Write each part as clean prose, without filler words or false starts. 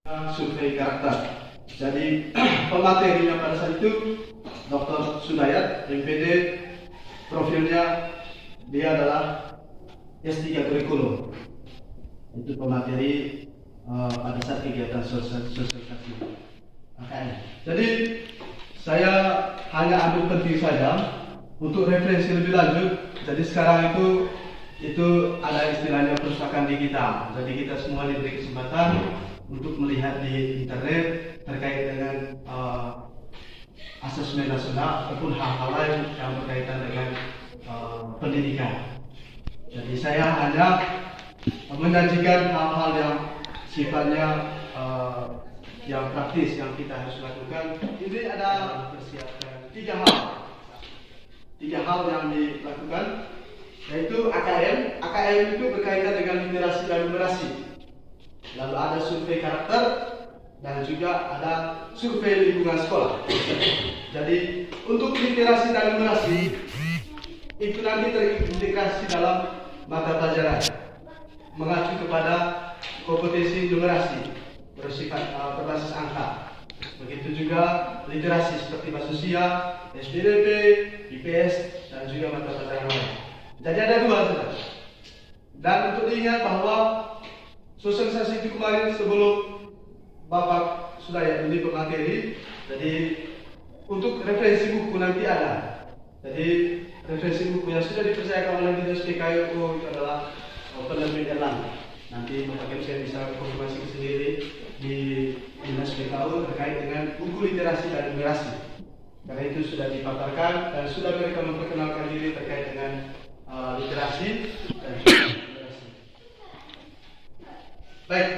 survei karakter. Jadi pematerinya pada saat itu Dr. Sudayat, MPD, profilnya dia adalah S3 kurikulum. Itu pemateri pada saat kegiatan sosialisasi AKM. Jadi saya hanya ambil penting saja untuk referensi lebih lanjut. Jadi sekarang itu ada istilahnya perusahaan digital. Jadi kita semua diberi kesempatan untuk melihat di internet terkait dengan asesmen nasional ataupun hal-hal lain yang berkaitan dengan pendidikan. Jadi saya hanya menyajikan hal-hal yang sifatnya yang praktis yang kita harus lakukan. Ini ada persiapkan tiga hal yang dilakukan, yaitu AKM. AKM itu berkaitan dengan literasi dan numerasi. Lalu ada survei karakter dan juga ada survei lingkungan sekolah. Jadi untuk literasi dan numerasi itu nanti terintegrasi dalam mata pelajaran, mengacu kepada kompetensi numerasi bersifat berbasis angka. Begitu juga literasi seperti bahasa Rusia, SPDP, IPS dan juga mata pelajaran lain. Jadi ada dua saja. Dan untuk diingat bahwa sosialisasi itu kemarin sebelum Bapak sudah ini pemateri, jadi untuk referensi buku nanti ada. Jadi referensi buku yang sudah dipercayakan oleh Dinas PKU itu adalah penerbit Erlang. Nanti Bapak saya bisa konfirmasi sendiri di Dinas PKU terkait dengan buku literasi dan numerasi. Karena itu sudah dipaparkan dan sudah mereka memperkenalkan diri terkait dengan literasi dan juga numerasi. Baik.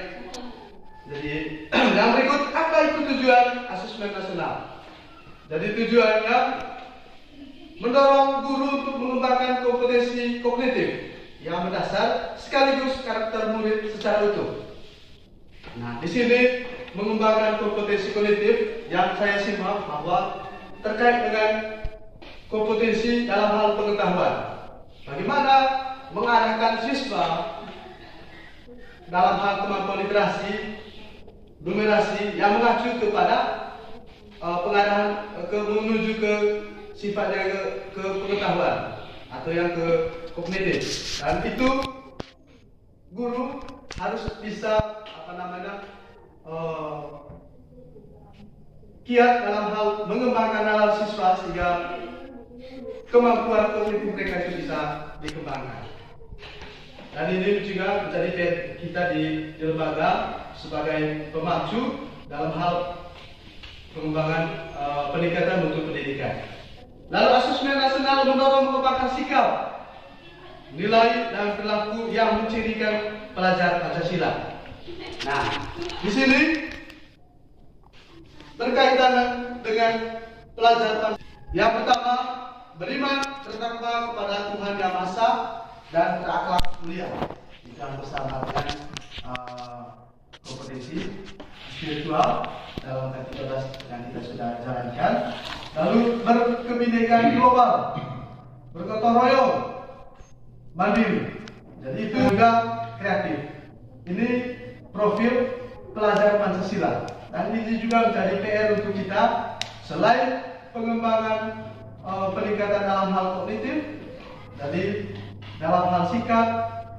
Jadi yang berikut, apa itu tujuan asesmen nasional? Jadi tujuannya mendorong guru untuk mengembangkan kompetensi kognitif yang mendasar sekaligus karakter murid secara utuh. Nah, di sini mengembangkan kompetensi kognitif yang saya simak bahwa terkait dengan kompetensi dalam hal pengetahuan. Bagaimana mengarahkan siswa dalam hal kemampuan literasi, numerasi yang mengacu kepada pengarahan menuju ke sifatnya ke pengetahuan atau yang ke kognitif. Dan itu guru harus bisa kiat dalam hal mengembangkan nalar siswa sehingga kemampuan kognitif mereka itu bisa dikembangkan. Dan ini juga menjadi kita di lembaga sebagai pemacu dalam hal pengembangan peningkatan mutu pendidikan. Lalu asesmen nasional mendorong mengembangkan sikap, nilai dan perilaku yang mencirikan pelajar Pancasila. Nah, di sini berkaitan dengan pelajar Pancasila. Yang pertama, beriman bertakwa kepada Tuhan Yang Maha Esa dan berakhlak mulia. Kita bersama dengan kompetensi spiritual dalam aktivitas yang kita sudah jalankan. Lalu berkebinekaan global, bergotong royong, mandiri. Jadi itu juga kreatif. Ini profil pelajar Pancasila. Dan ini juga menjadi PR untuk kita selain pengembangan peningkatan dalam hal kognitif, jadi dalam hal sikap,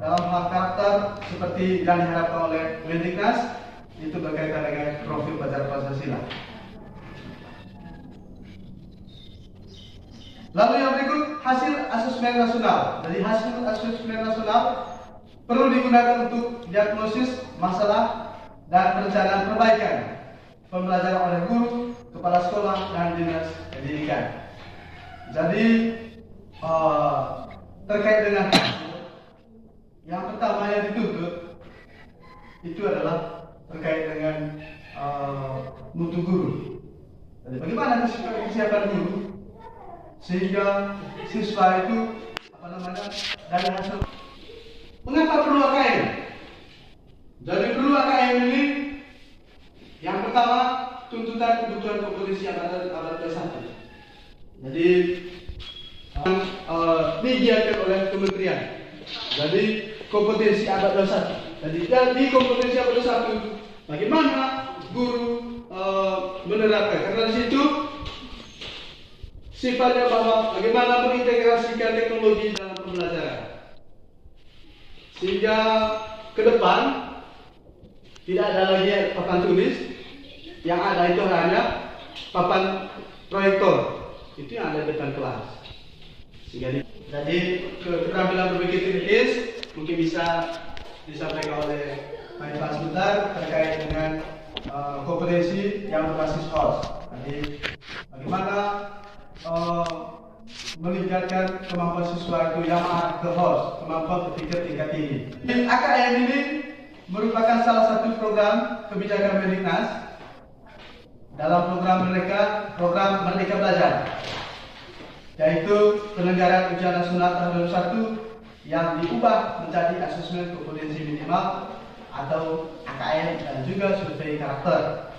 dalam hal karakter seperti yang diharapkan oleh Mendiknas, itu berkaitan dengan profil pelajar Pancasila. Lalu yang berikut, hasil asesmen nasional. Jadi hasil asesmen nasional perlu digunakan untuk diagnosis masalah dan perencanaan perbaikan pembelajaran oleh guru, kepala sekolah, dan dinas pendidikan. Jadi terkait dengan yang pertama yang dituntut itu adalah terkait dengan mutu guru. Jadi bagaimana kesiapan guru sehingga siswa itu dari hasil. Mengapa perlu AKM? Jadi perlu AKM ini yang pertama tuntutan kebutuhan kompetensi yang ada abad ke-1. Jadi digiatkan oleh kementerian. Jadi kompetensi abad ke-1. Jadi di kompetensi abad ke-1 bagaimana guru menerapkan, karena di situ sifatnya bahwa bagaimana mengintegrasikan teknologi dalam pembelajaran, sehingga ke depan tidak ada lagi papan tulis, yang ada itu hanya papan proyektor, itu yang ada di depan kelas. Jadi keterampilan berpikir kritis mungkin bisa disampaikan oleh Pak Irfan sebentar terkait dengan kompetensi yang berbasis host. Jadi bagaimana meningkatkan kemampuan siswa itu yang ke host, kemampuan berpikir tingkat tinggi. AKM ini merupakan salah satu program kebijakan Mendiknas dalam program Merdeka Belajar, yaitu penyelenggaraan ujian nasional tahun 2021 yang diubah menjadi asesmen kompetensi minimal atau AKM dan juga survei karakter.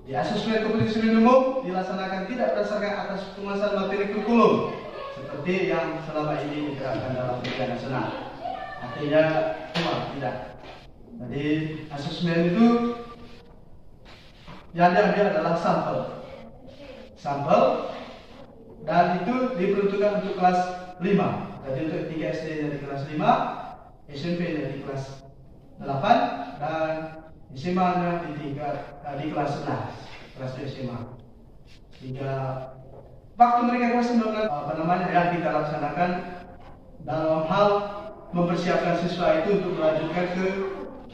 Di asesmen kompetensi minimum dilaksanakan tidak berdasarkan atas penguasaan materi kurikulum seperti yang selama ini diterapkan dalam ujian nasional. Artinya tidak. Jadi asesmen itu yang diambil adalah sampel, dan itu diperuntukkan untuk kelas 5. Jadi untuk 3 SD dari kelas 5, SMP dari kelas 8, dan SMA di kelas 11, kelas 2 SMA. Sehingga waktu mereka kelas 9 yang kita laksanakan dalam hal mempersiapkan siswa itu untuk melanjutkan ke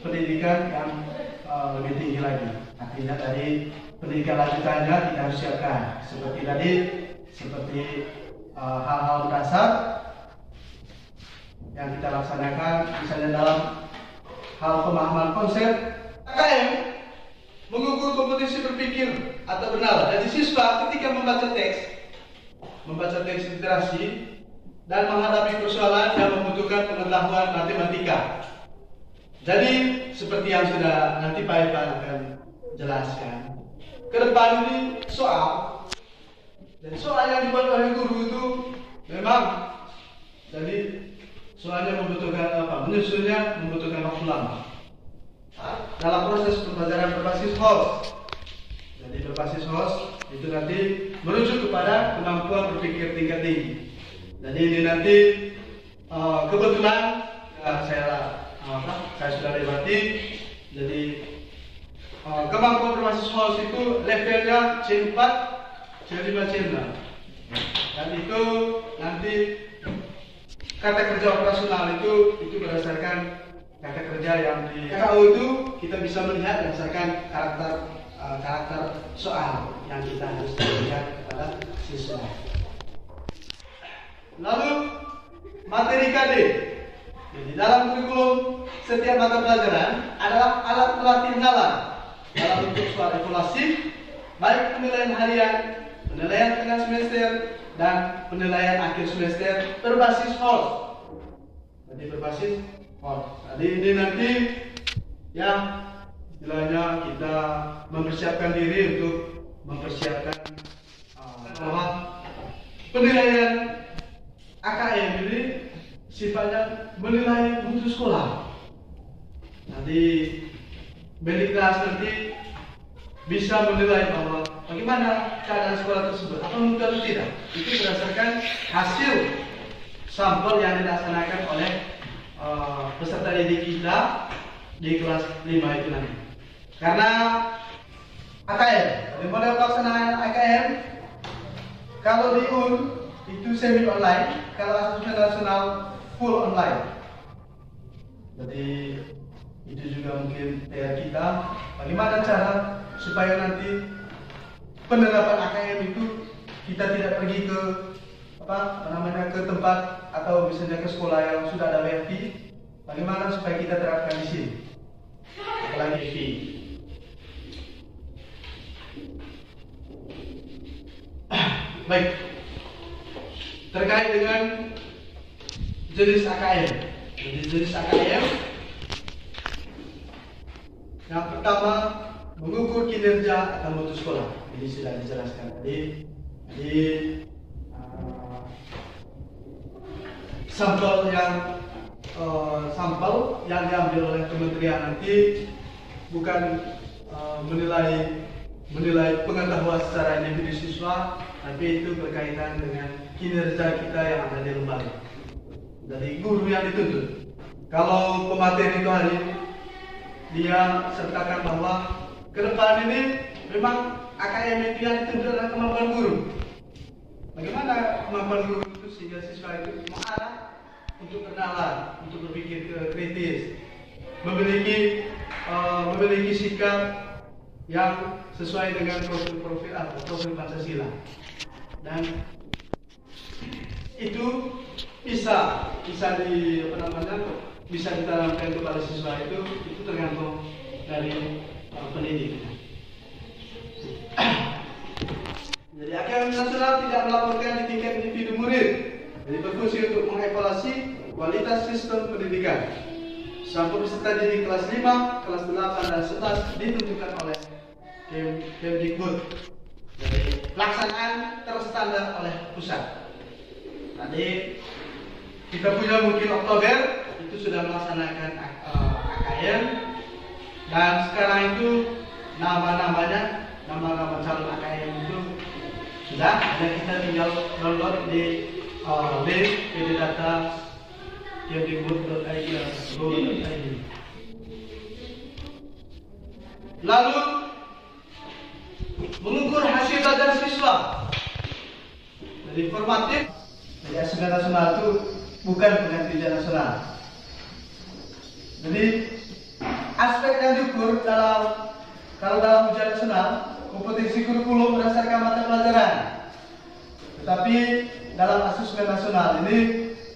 pendidikan yang lebih tinggi lagi. Artinya dari pendidikan lanjutannya kita harus siapkan seperti hal-hal dasar yang kita laksanakan, misalnya dalam hal pemahaman konsep. AKM mengukur kompetensi berpikir atau benar. Jadi siswa ketika membaca teks literasi dan menghadapi persoalan yang membutuhkan pengetahuan matematika. Jadi seperti yang sudah nanti Pak Irfan akan jelaskan, ke depan ini soal yang dibuat oleh guru itu memang jadi soalnya membutuhkan menyusunnya membutuhkan waktu lama dalam proses pembelajaran berbasis host. Jadi berbasis host itu nanti merujuk kepada kemampuan berpikir tingkat tinggi. Jadi ini nanti kebetulan saya sudah lewati. Jadi kemampuan berbasis host itu levelnya C4, C5, C6. Dan itu nanti kata kerja operasional itu berdasarkan kata kerja yang di KKO itu kita bisa melihat berdasarkan karakter soal yang kita harus berikan kepada siswa. Lalu materi KD. Jadi dalam kurikulum setiap mata pelajaran adalah alat pelatih nalar dalam bentuk soal evaluasi, baik penilaian harian, penilaian tengah semester, dan penilaian akhir semester berbasis host. Jadi berbasis host. Jadi ini nanti ya istilahnya kita mempersiapkan diri untuk mempersiapkan bahwa penilaian AKM ini sifatnya menilai mutu sekolah. Nanti Mendiknas nanti bisa menilai bahwa bagaimana keadaan sekolah tersebut, apa mutu atau tidak. Itu berdasarkan hasil sampel yang dilaksanakan oleh peserta didik kita di kelas 5 itu nanti. Karena AKM, dari model pelaksanaan AKM, kalau di UN itu semi online, kalau asesmen nasional full online. Jadi itu juga mungkin PR kita, bagaimana cara supaya nanti penerapan AKM itu kita tidak pergi ke ke tempat atau misalnya ke sekolah yang sudah ada WiFi, bagaimana supaya kita terapkan di sini, apalagi WiFi. Baik, terkait dengan jenis AKM. Jadi jenis AKM yang pertama mengukur kinerja atau mutu sekolah. Ini sudah dijelaskan tadi. Jadi sampel yang diambil oleh kementerian nanti bukan menilai pengetahuan secara individu siswa, tapi itu berkaitan dengan kinerja kita yang ada di lembaga. Dari guru yang dituntut. Kalau pemateri itu hari ini, dia sertakan bahwa ke depan ini memang AKM itu yang dituntut adalah kemampuan guru. Bagaimana kemampuan guru itu sehingga siswa itu mengarah untuk bernalar, untuk berpikir kritis, memiliki sikap yang sesuai dengan profil Pancasila, dan itu bisa ditanamkan kepada siswa itu tergantung dari pendidik. Jadi AKM nasional tidak melaporkan di tingkat individu murid, jadi berfungsi untuk mengevaluasi kualitas sistem pendidikan. Sampul peserta didik kelas 5, kelas 8, dan 11 ditentukan oleh Kemdikbud. Jadi pelaksanaan terstandar oleh pusat. Tadi kita punya mungkin Oktober itu sudah melaksanakan AKM, dan sekarang itu nama calon AKM itu sudah ada, kita tinggal download di PD data kemdikbud.id. Lalu mengukur hasil belajar siswa. Jadi formatif, jadi asesmen nasional itu bukan pengganti ujian nasional. Jadi aspek yang diukur dalam ujian nasional, kompetensi kurikulum berdasarkan mata pelajaran. Tetapi dalam asesmen nasional ini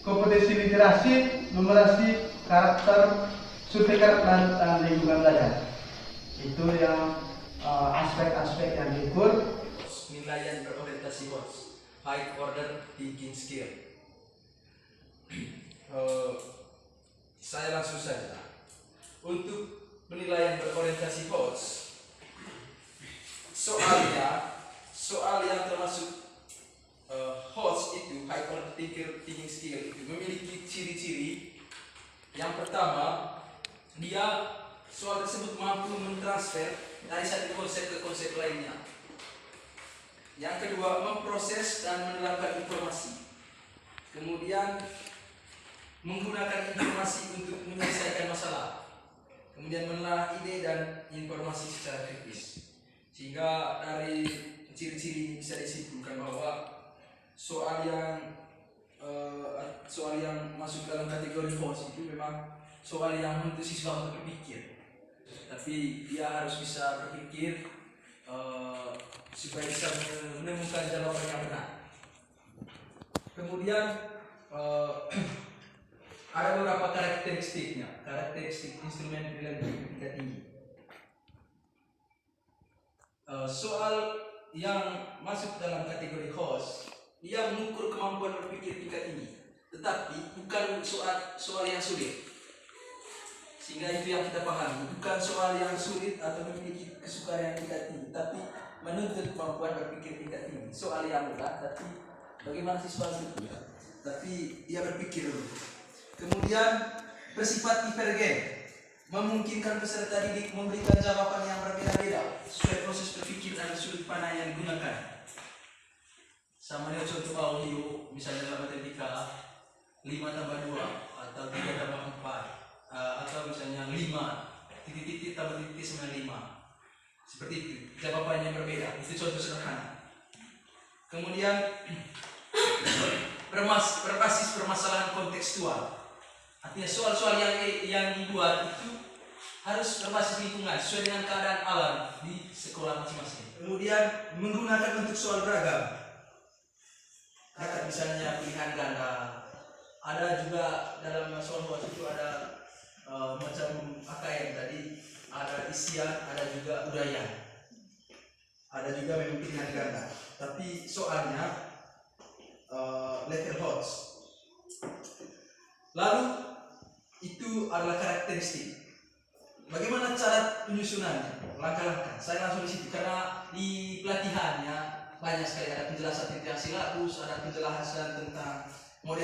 kompetensi literasi, numerasi, karakter, survei karakter, dan lingkungan belajar. Itu yang aspek-aspek yang diukur. Penilaian berorientasi HOTS, High Order Thinking Skill. Saya langsung saja. Untuk penilaian berorientasi HOTS, soal yang termasuk HOTS itu, High Order Thinking Skill, itu memiliki ciri-ciri. Yang pertama, soal tersebut mampu mentransfer dari satu konsep ke konsep lainnya. Yang kedua, memproses dan menerapkan informasi. Kemudian menggunakan informasi untuk menyelesaikan masalah. Kemudian menelaah ide dan informasi secara kritis. Sehingga dari ciri-ciri ini bisa disimpulkan bahwa soal yang masuk dalam kategori HOTS itu memang soal yang untuk siswa untuk berpikir. Tapi dia harus bisa berpikir supaya bisa menemukan jawaban yang benar. Kemudian ada beberapa karakteristik instrumen penilaian tingkat tinggi. Soal yang masuk dalam kategori HOTS, dia mengukur kemampuan berpikir tingkat tinggi, tetapi bukan soal yang sulit. Sehingga itu yang kita pahami, bukan soal yang sulit atau memiliki kesukaan yang tingkat tinggi, tapi menuntut kemampuan berpikir tingkat tinggi. Soal yang mudah, tapi bagaimana siswa itu? Tapi dia berpikir dulu. Kemudian bersifat divergen, memungkinkan peserta didik memberikan jawaban yang berbeda-beda sesuai proses berpikir dan sudut pandang yang digunakan. Sama dengan contoh audio, misalnya dalam matematika 5 tambah 2 atau 3 tambah 4. Atau misalnya 5 titik-titik tambah titik sama 5, seperti itu, jawabannya berbeda. Itu contoh sederhana. Kemudian berbasis permasalahan kontekstual, artinya soal-soal yang dibuat itu harus berbasis lingkungan sesuai dengan keadaan alam di sekolah masing-masing. Kemudian menggunakan bentuk soal beragam, misalnya pilihan ganda. Ada juga dalam soal HOTS itu ada macam AKM tadi, ada isian, ada juga uraian, ada juga memang pilihan ganda. Tapi soalnya level HOTS. Lalu itu adalah karakteristik. Bagaimana cara penyusunannya, langkah-langkah? Saya langsung di situ karena di pelatihannya banyak sekali, ada penjelasan tentang silabus, ada penjelasan tentang